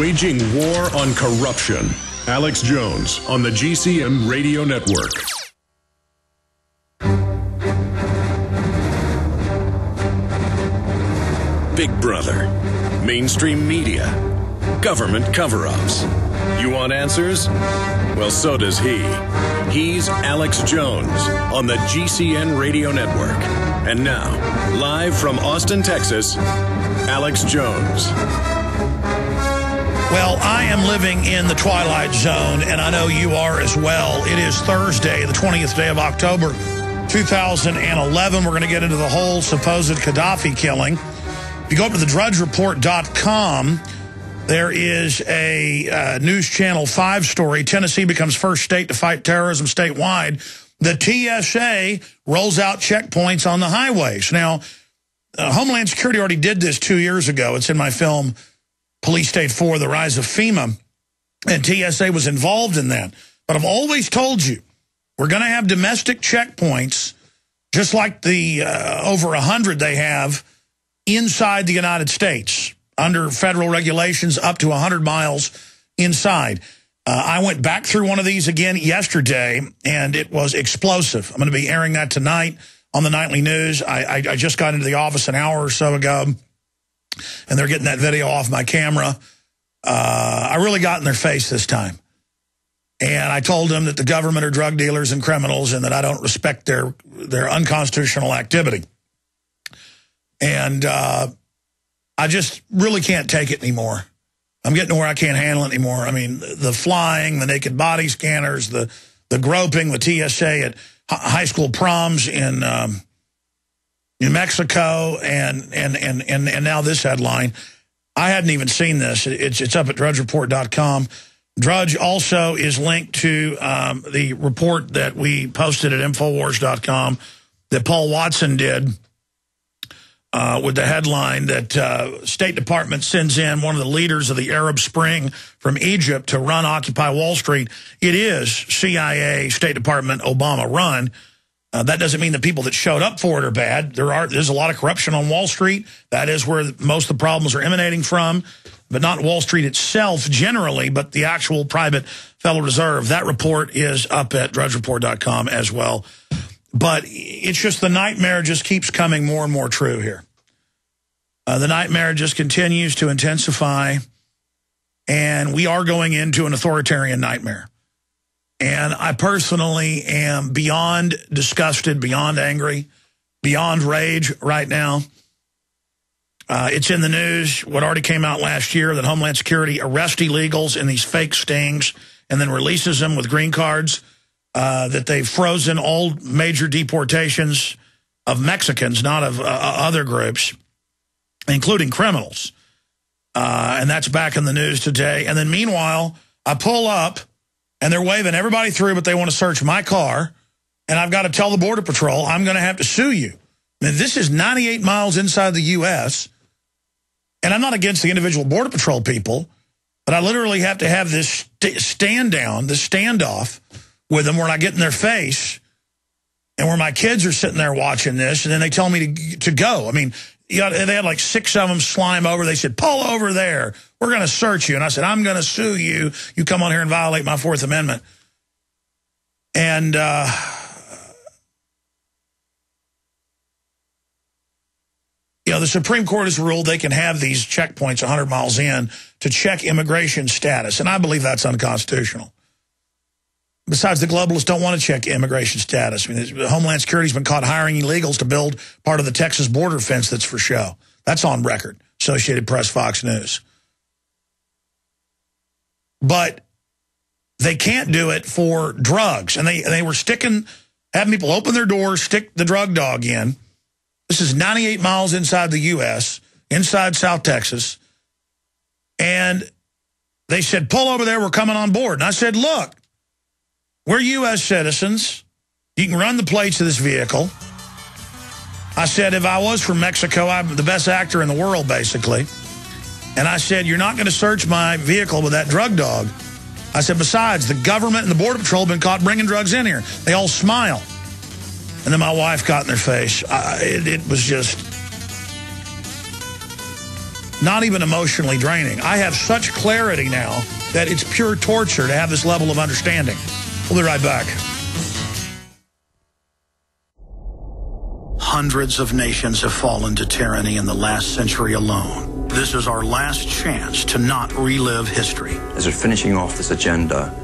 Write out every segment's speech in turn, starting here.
Waging war on corruption. Alex Jones on the GCN Radio Network. Big Brother, mainstream media, government cover-ups. You want answers? Well, so does he. He's Alex Jones on the GCN Radio Network. And now, live from Austin, Texas, Alex Jones. Well, I am living in the twilight zone, and I know you are as well. It is Thursday, the 20th day of October, 2011. We're going to get into the whole supposed Gaddafi killing. If you go up to the drudgereport.com, there is a News Channel 5 story. Tennessee becomes first state to fight terrorism statewide. The TSA rolls out checkpoints on the highways. Now, Homeland Security already did this 2 years ago. It's in my film, Police State 4, The Rise of FEMA, and TSA was involved in that. But I've always told you, we're going to have domestic checkpoints, just like the over 100 they have inside the United States, under federal regulations up to 100 miles inside. I went back through one of these again yesterday, and it was explosive. I'm going to be airing that tonight on the Nightly News. I just got into the office an hour or so ago, and they're getting that video off my camera. I really got in their face this time. And I told them that the government are drug dealers and criminals and that I don't respect their unconstitutional activity. And I just really can't take it anymore. I'm getting to where I can't handle it anymore. I mean, the flying, the naked body scanners, the groping, the TSA at high school proms in New Mexico, and now this headline. I hadn't even seen this. It's up at drudgereport.com. Drudge also is linked to the report that we posted at Infowars.com that Paul Watson did with the headline that State Department sends in one of the leaders of the Arab Spring from Egypt to run Occupy Wall Street. It is CIA, State Department, Obama run. That doesn't mean the people that showed up for it are bad. There's a lot of corruption on Wall Street. That is where most of the problems are emanating from, but not Wall Street itself generally, but the actual private Federal Reserve. That report is up at drudgereport.com as well. But it's just the nightmare just keeps coming more and more true here. The nightmare just continues to intensify, and we are going into an authoritarian nightmare. And I personally am beyond disgusted, beyond angry, beyond rage right now. It's in the news, what already came out last year, that Homeland Security arrests illegals in these fake stings and then releases them with green cards, that they've frozen all major deportations of Mexicans, not of other groups, including criminals. And that's back in the news today. And then meanwhile, I pull up, and they're waving everybody through, but they want to search my car. And I've got to tell the Border Patrol, I'm going to have to sue you. Now, this is 98 miles inside the U.S., and I'm not against the individual Border Patrol people, but I literally have to have this stand down, this standoff with them where I get in their face, and where my kids are sitting there watching this, and then they tell me to go. I mean, they had like 6 of them slime over. They said, pull over there. We're going to search you. And I said, I'm going to sue you. You come on here and violate my 4th Amendment. And the Supreme Court has ruled they can have these checkpoints 100 miles in to check immigration status. And I believe that's unconstitutional. Besides, the globalists don't want to check immigration status. I mean, Homeland Security's been caught hiring illegals to build part of the Texas border fence that's for show. That's on record. Associated Press, Fox News. But they can't do it for drugs. And they were having people open their doors, stick the drug dog in. This is 98 miles inside the U.S., inside South Texas. And they said, pull over there, we're coming on board. And I said, look, we're U.S. citizens. You can run the plates of this vehicle. I said, if I was from Mexico, I'm the best actor in the world, basically. And I said, you're not going to search my vehicle with that drug dog. I said, besides, the government and the Border Patrol have been caught bringing drugs in here. They all smile. And then my wife got in their face. It was just... not even emotionally draining. I have such clarity now that it's pure torture to have this level of understanding. We'll be right back. Hundreds of nations have fallen to tyranny in the last century alone. This is our last chance to not relive history. As we're finishing off this agenda,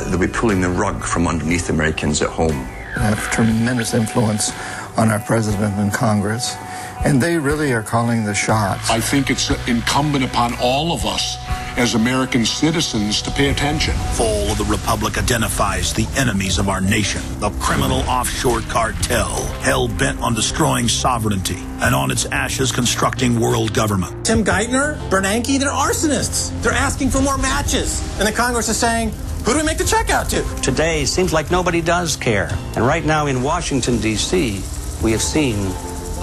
they'll be pulling the rug from underneath Americans at home. We have tremendous influence on our president and Congress, and they really are calling the shots. I think it's incumbent upon all of us as American citizens to pay attention. Fall of the Republic identifies the enemies of our nation, the criminal offshore cartel, hell-bent on destroying sovereignty, and on its ashes constructing world government. Tim Geithner, Bernanke, they're arsonists. They're asking for more matches. And the Congress is saying, who do we make the check out to? Today seems like nobody does care. And right now in Washington, D.C., we have seen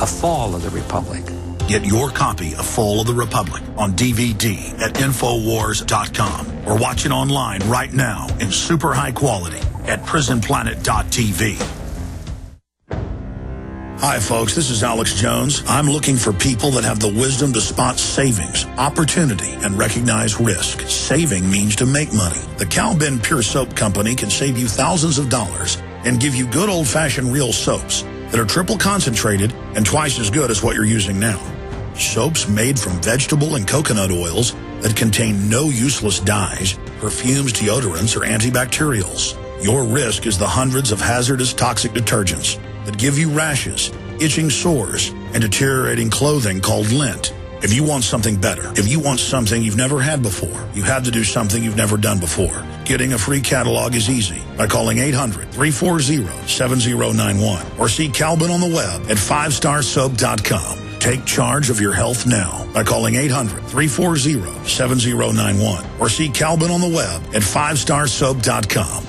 a fall of the Republic. Get your copy of Fall of the Republic on DVD at Infowars.com or watch it online right now in super high quality at prisonplanet.tv. Hi, folks. This is Alex Jones. I'm looking for people that have the wisdom to spot savings, opportunity, and recognize risk. Saving means to make money. The Cal Ben Pure Soap Company can save you thousands of dollars and give you good old-fashioned real soaps that are triple concentrated and twice as good as what you're using now. Soaps made from vegetable and coconut oils that contain no useless dyes, perfumes, deodorants, or antibacterials. Your risk is the hundreds of hazardous toxic detergents that give you rashes, itching sores, and deteriorating clothing called lint. If you want something better, if you want something you've never had before, you have to do something you've never done before. Getting a free catalog is easy by calling 800-340-7091 or see Calvin on the web at 5starsoap.com. Take charge of your health now by calling 800-340-7091 or see Calvin on the web at 5starsoap.com.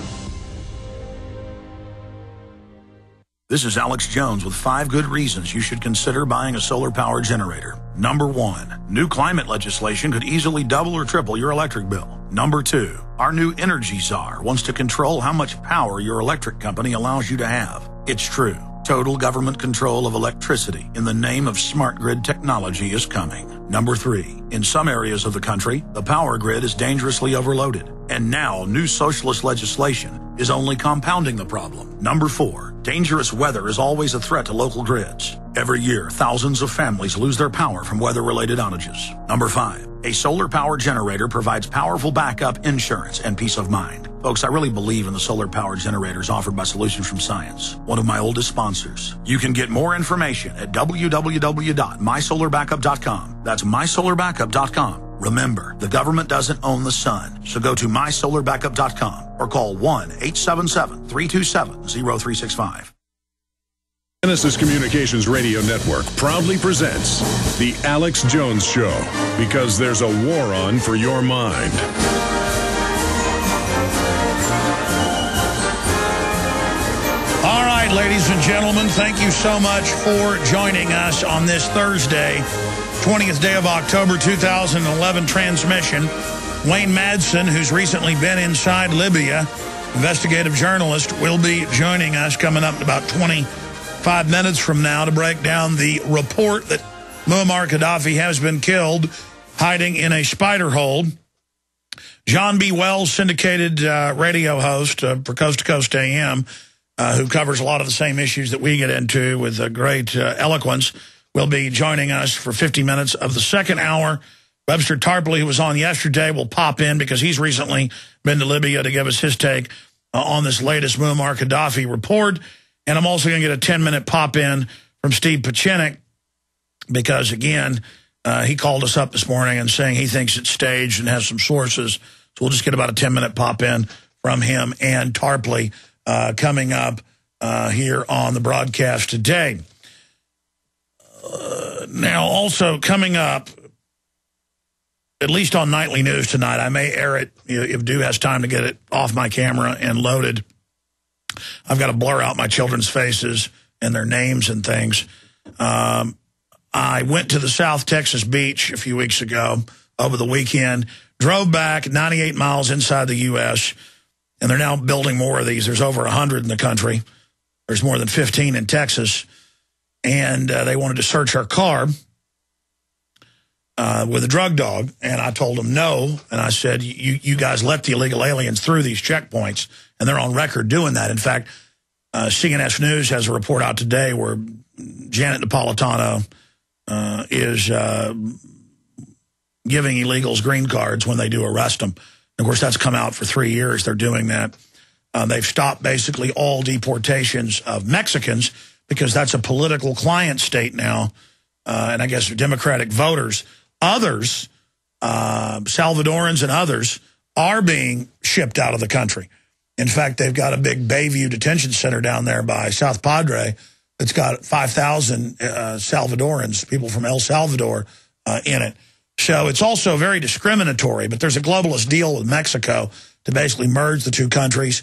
This is Alex Jones with 5 good reasons you should consider buying a solar power generator. Number 1, new climate legislation could easily double or triple your electric bill. Number 2, our new energy czar wants to control how much power your electric company allows you to have. It's true. Total government control of electricity in the name of smart grid technology is coming. Number 3, in some areas of the country, the power grid is dangerously overloaded. And now new socialist legislation is only compounding the problem. Number 4, dangerous weather is always a threat to local grids. Every year, thousands of families lose their power from weather-related outages. Number 5, a solar power generator provides powerful backup insurance and peace of mind. Folks, I really believe in the solar power generators offered by Solutions from Science, one of my oldest sponsors. You can get more information at www.mysolarbackup.com. That's mysolarbackup.com. Remember, the government doesn't own the sun, so go to mysolarbackup.com or call 1-877-327-0365. Genesis Communications Radio Network proudly presents The Alex Jones Show, because there's a war on for your mind. All right, ladies and gentlemen, thank you so much for joining us on this Thursday, 20th day of October 2011 transmission. Wayne Madsen, who's recently been inside Libya, investigative journalist, will be joining us coming up in about 25 minutes from now to break down the report that Muammar Gaddafi has been killed hiding in a spider hole. John B. Wells, syndicated radio host for Coast to Coast AM, who covers a lot of the same issues that we get into with great eloquence, will be joining us for 50 minutes of the second hour. Webster Tarpley, who was on yesterday, will pop in because he's recently been to Libya to give us his take on this latest Muammar Gaddafi report. And I'm also going to get a 10-minute pop-in from Steve Pieczenik because, again, he called us up this morning and saying he thinks it's staged and has some sources. So we'll just get about a 10-minute pop-in from him and Tarpley coming up here on the broadcast today. Now, also coming up, at least on Nightly News tonight, I may air it if Dew has time to get it off my camera and loaded. I've got to blur out my children's faces and their names and things. I went to the South Texas beach a few weeks ago over the weekend, drove back 98 miles inside the U.S., and they're now building more of these. There's over 100 in the country. There's more than 15 in Texas. And they wanted to search our car. with a drug dog, and I told them no, and I said, you guys let the illegal aliens through these checkpoints, and they're on record doing that. In fact, CNS News has a report out today where Janet Napolitano is giving illegals green cards when they do arrest them. Of course, that's come out for 3 years. They're doing that. They've stopped basically all deportations of Mexicans because that's a political client state now, and I guess Democratic voters. Others, Salvadorans and others, are being shipped out of the country. In fact, they've got a big Bayview detention center down there by South Padre that's got 5,000 Salvadorans, people from El Salvador, in it. So it's also very discriminatory, but there's a globalist deal with Mexico to basically merge the two countries.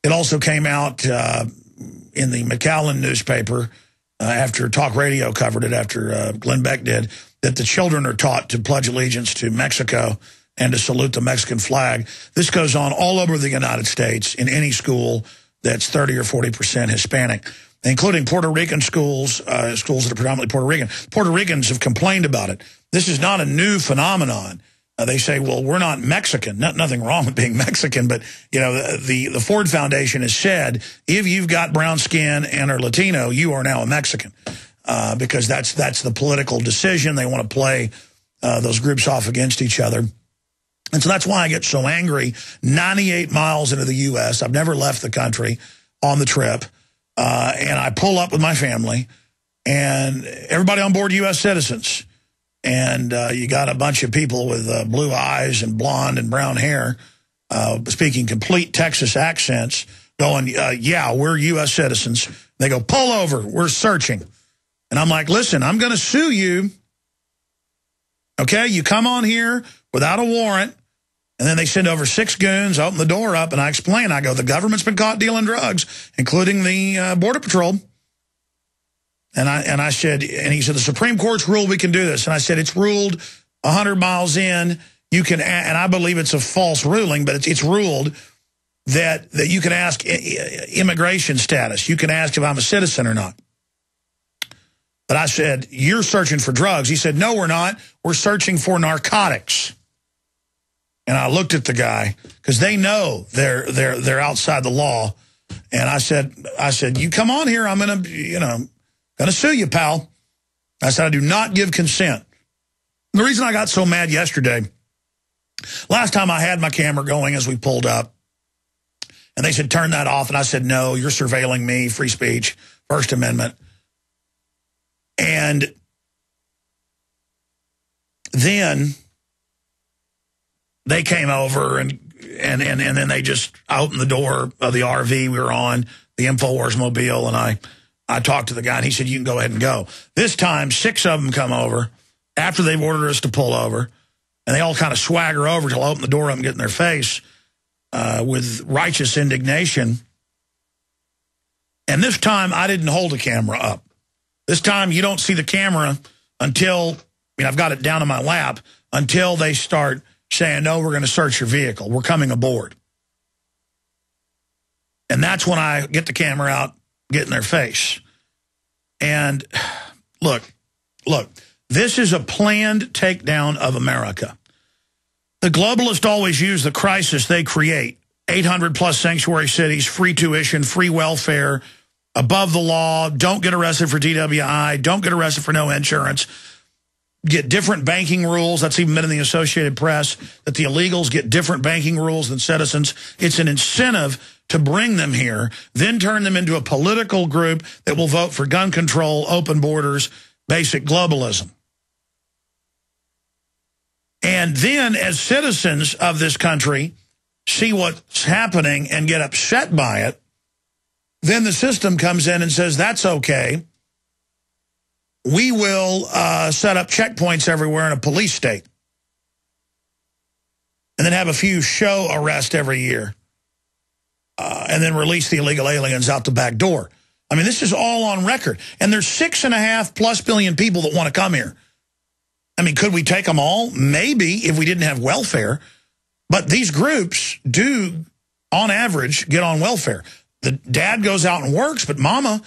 It also came out in the McAllen newspaper after talk radio covered it, after Glenn Beck did, that the children are taught to pledge allegiance to Mexico and to salute the Mexican flag. This goes on all over the United States in any school that's 30 or 40% Hispanic, including Puerto Rican schools, schools that are predominantly Puerto Rican. Puerto Ricans have complained about it. This is not a new phenomenon. They say, well, we're not Mexican. Nothing wrong with being Mexican, but you know, the Ford Foundation has said, if you've got brown skin and are Latino, you are now a Mexican, because that's the political decision. They want to play those groups off against each other. And so that's why I get so angry. 98 miles into the U.S., I've never left the country on the trip, and I pull up with my family, and everybody on board U.S. citizens. And you got a bunch of people with blue eyes and blonde and brown hair speaking complete Texas accents going, yeah, we're U.S. citizens. They go, pull over, we're searching. And I'm like, listen, I'm going to sue you. Okay, you come on here without a warrant. And then they send over 6 goons, open the door up, and I explain. I go, the government's been caught dealing drugs, including the Border Patrol. And I said, and he said, the Supreme Court's ruled we can do this. And I said, it's ruled 100 miles in. You can, and I believe it's a false ruling, but it's ruled that you can ask immigration status. You can ask if I'm a citizen or not. But I said, you're searching for drugs. He said, no, we're not. We're searching for narcotics. And I looked at the guy because they know they're outside the law. And I said, you come on here. I'm going to sue you, pal. I said, I do not give consent. The reason I got so mad yesterday, last time I had my camera going as we pulled up, and they said, turn that off. And I said, no, you're surveilling me, free speech, First Amendment. And then they came over and then they just opened the door of the RV we were on, the InfoWars mobile, and I talked to the guy, and he said, you can go ahead and go. This time, 6 of them come over after they've ordered us to pull over, and they all kind of swagger over till I open the door up and get in their face with righteous indignation. And this time, I didn't hold the camera up. This time, you don't see the camera until, I've got it down in my lap, until they start saying, no, we're going to search your vehicle. We're coming aboard. And that's when I get the camera out, get in their face. And look, this is a planned takedown of America. The globalists always use the crisis they create. 800-plus sanctuary cities, free tuition, free welfare, above the law, don't get arrested for DWI, don't get arrested for no insurance, get different banking rules. That's even been in the Associated Press, that the illegals get different banking rules than citizens. It's an incentive to bring them here, then turn them into a political group that will vote for gun control, open borders, basic globalism. And then, as citizens of this country see what's happening and get upset by it, then the system comes in and says, that's okay. We will set up checkpoints everywhere in a police state. And then have a few show arrests every year. And then release the illegal aliens out the back door. I mean, this is all on record. And there's 6.5+ billion people that want to come here. I mean, could we take them all? Maybe, if we didn't have welfare. But these groups do, on average, get on welfare. The dad goes out and works, but mama